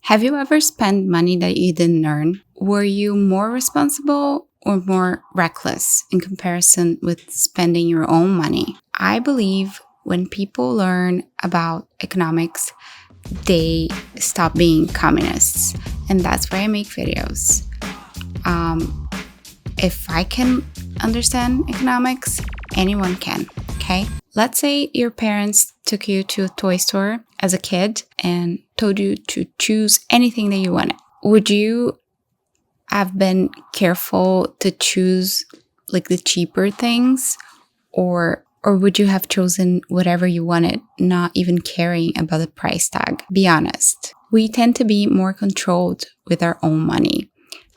Have you ever spent money that you didn't earn? Were you more responsible or more reckless in comparison with spending your own money? I believe when people learn about economics, they stop being communists. And that's why I make videos. If I can understand economics, anyone can, okay? Let's say your parents took you to a toy store as a kid and told you to choose anything that you wanted. Would you have been careful to choose like the cheaper things, or would you have chosen whatever you wanted, not even caring about the price tag? Be honest. We tend to be more controlled with our own money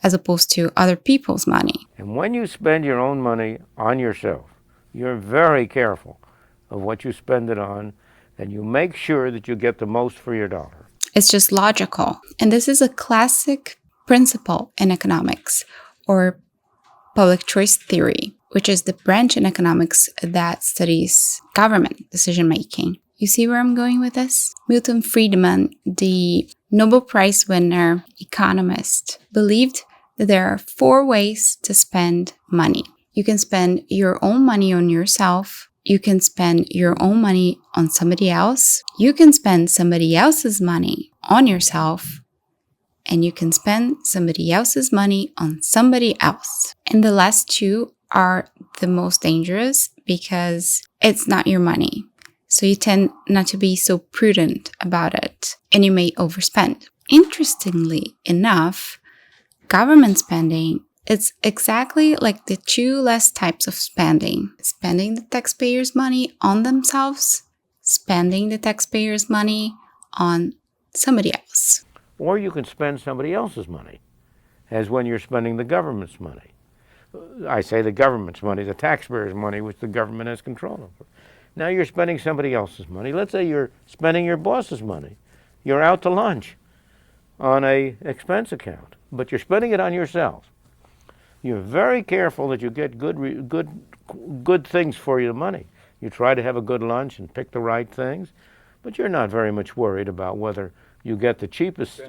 as opposed to other people's money. And when you spend your own money on yourself, you're very careful of what you spend it on, and you make sure that you get the most for your dollar. It's just logical. And this is a classic principle in economics, or public choice theory, which is the branch in economics that studies government decision-making. You see where I'm going with this? Milton Friedman, the Nobel Prize winner economist, believed that there are 4 ways to spend money. You can spend your own money on yourself. You can spend your own money on somebody else. You can spend somebody else's money on yourself. And you can spend somebody else's money on somebody else. And the last 2 are the most dangerous because it's not your money. So you tend not to be so prudent about it, and you may overspend. Interestingly enough, government spending is exactly like the 2 last types of spending. Spending the taxpayers' money on themselves, spending the taxpayers' money on somebody else. Or you can spend somebody else's money, as when you're spending the government's money. I say the government's money, the taxpayers' money, which the government has control over. Now you're spending somebody else's money. Let's say you're spending your boss's money. You're out to lunch on an expense account, but you're spending it on yourself. You're very careful that you get good things for your money. You try to have a good lunch and pick the right things, but you're not very much worried about whether you get the cheapest.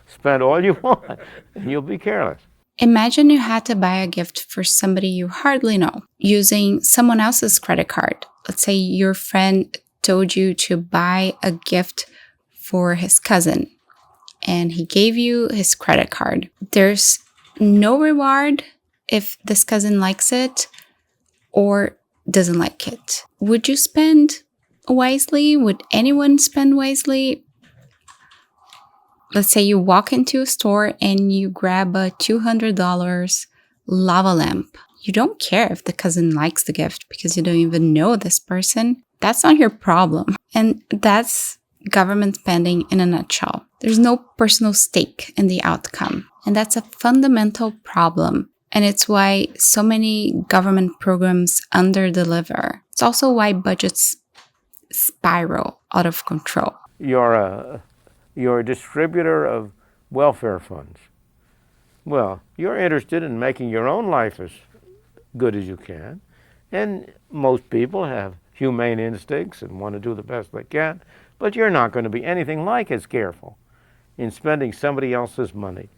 Spend all you want, and you'll be careless. Imagine you had to buy a gift for somebody you hardly know using someone else's credit card. Let's say your friend told you to buy a gift for his cousin and he gave you his credit card. There's no reward if this cousin likes it or doesn't like it. Would you spend wisely? Would anyone spend wisely? Let's say you walk into a store and you grab a $200 lava lamp. You don't care if the cousin likes the gift because you don't even know this person. That's not your problem. And that's government spending in a nutshell. There's no personal stake in the outcome. And that's a fundamental problem. And it's why so many government programs underdeliver. It's also why budgets spiral out of control. You're a distributor of welfare funds. Well, you're interested in making your own life as good as you can, and most people have humane instincts and want to do the best they can, but you're not going to be anything like as careful in spending somebody else's money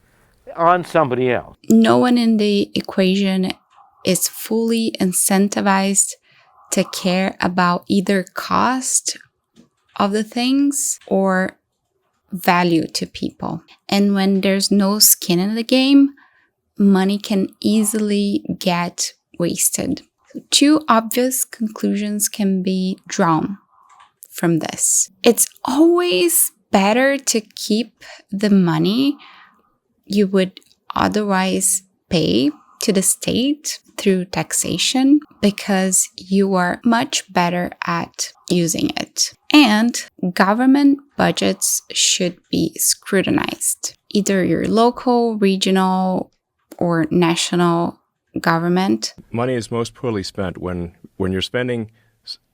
on somebody else. No one in the equation is fully incentivized to care about either cost of the things or value to people. And when there's no skin in the game, money can easily get wasted. So 2 obvious conclusions can be drawn from this. It's always better to keep the money you would otherwise pay to the state through taxation because you are much better at using it. And government budgets should be scrutinized. Either your local, regional, or national government. Money is most poorly spent when you're spending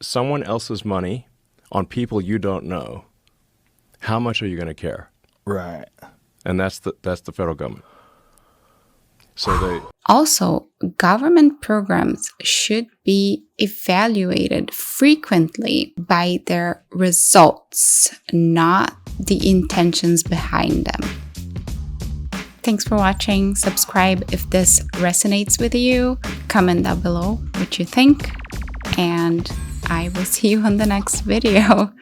someone else's money on people you don't know. How much are you going to care? Right. And that's the federal government. So Also, government programs should be evaluated frequently by their results, not the intentions behind them. Thanks for watching. Subscribe if this resonates with you. Comment down below what you think. And I will see you on the next video.